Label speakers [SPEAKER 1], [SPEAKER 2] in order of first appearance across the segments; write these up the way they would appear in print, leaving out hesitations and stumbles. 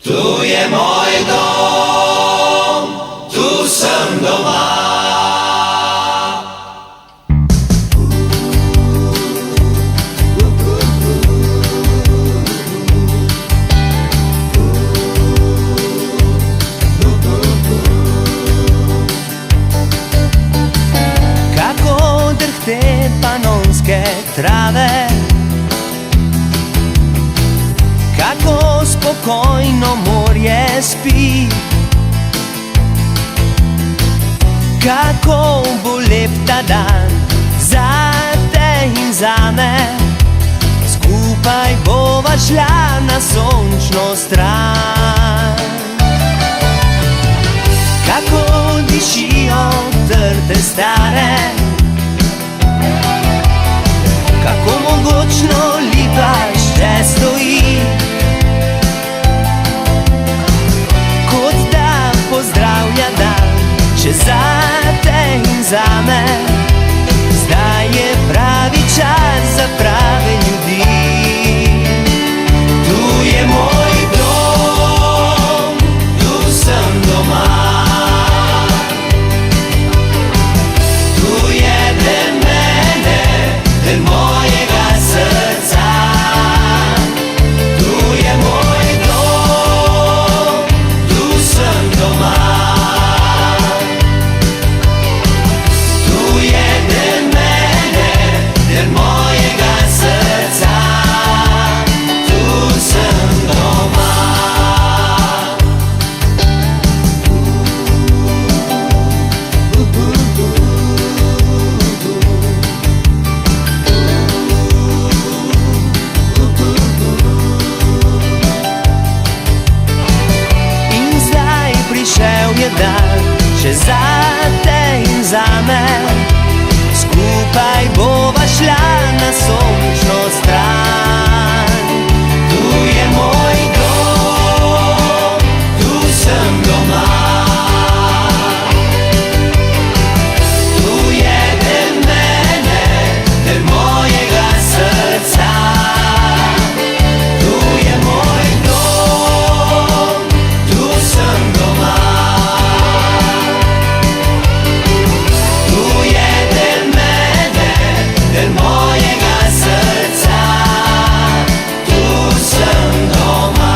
[SPEAKER 1] Tu je moj dom, tu sem doma.
[SPEAKER 2] Kako drhte panonske trave, kako spokojno morje spi, kako bo lep ta dan zate in zame. Skupaj bova šla na sončno stran. Kako dišijo trte stare, kako mogočno lipa še stoji, kot da pozdravlja dan še zate in zame. Zdaj je pravi čas za prave ljudi. Tu je moj dom, tu sem doma. Tu je del mene, del mojega srca. Tu je moj dom, tu sem doma. Tu je del mene, del mojega srca. Tu sem doma. In zdaj prišel je dan še zate in zame. Skupaj bova šla na sončno stran. Tu je moj dom, tu sem doma. Tu je del mene, del mojega srca. Tu je moj dom, tu sem doma. Tu je del mene, del mojega srca. Tu sem doma.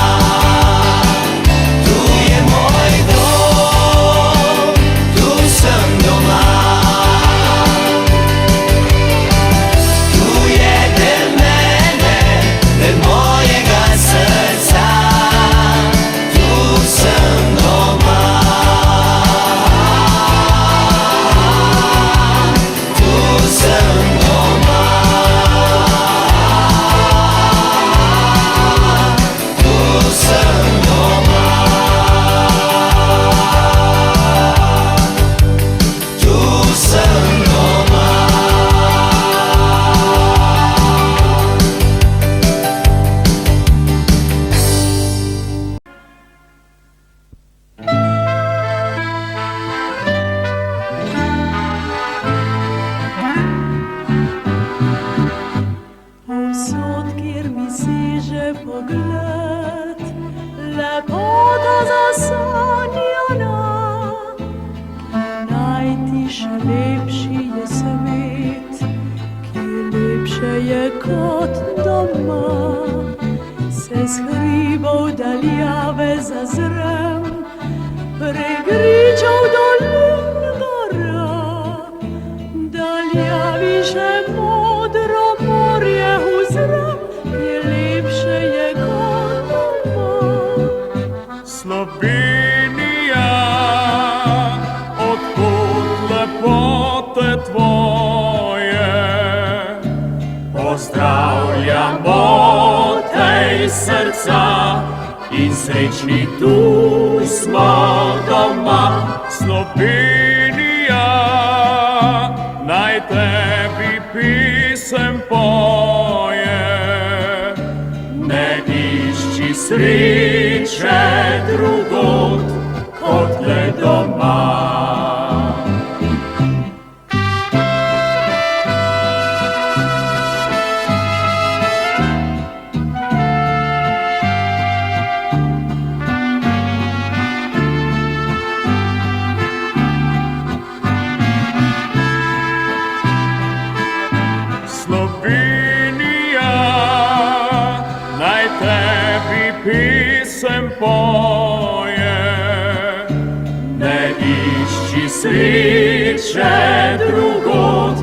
[SPEAKER 2] Tu je moj dom, tu sem doma. Tu je del mene, del mojega srca. Tu sem doma. Tu sem doma. Tu sem doma. Tu sem doma.
[SPEAKER 3] Povsod, kjer mi seže pogled, lepota zasanjana. Najti še lepši je svet, ki lepše je kot doma. Se s hribov daljave zazrem, prek gričev dolin gora. Daljavi že modro morje uzrem, je lepše je kot doma.
[SPEAKER 4] Slovenija, odkot lepote tvoje, pozdravljamo tej srca in srečni tu smo doma. Slovenija, naj tebi pisem poje, ne išči sreče drugod kot le doma. пісем поє, не іщи свіче другот,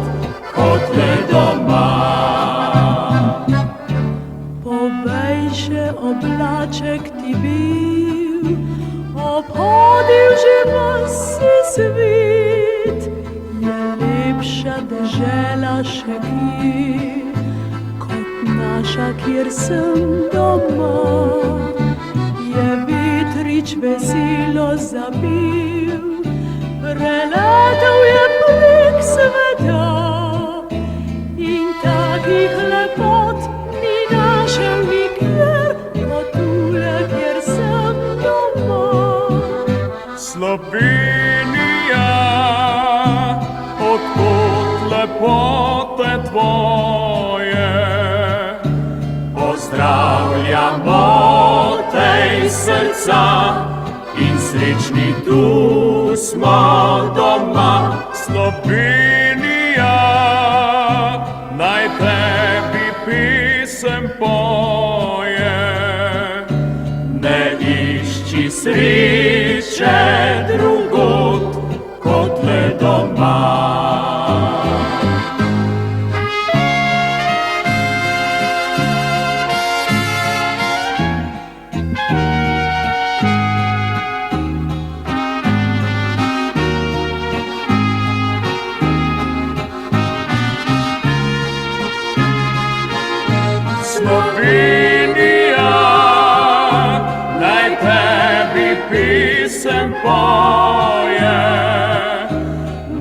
[SPEAKER 4] kotle doma.
[SPEAKER 3] Pobejše oblaček ti bil, obhodil že vsi svit, je lepša dežela še kje, kot naša, kjer sem doma. Je vetrič veselo zabil, preletel je prek sveta, in takih lepot ni našel nikjer, kot tule, kjer sem doma.
[SPEAKER 4] Slovenija, odkot lepote tvoje, pozdravljamo tej srca in srečni tu smo doma. Slovenija, naj tebi pisem poje, ne išči sreče drugot, kot le doma. Slovenija, naj tebi pisem poje,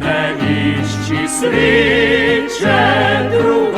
[SPEAKER 4] ne išči sreče druge.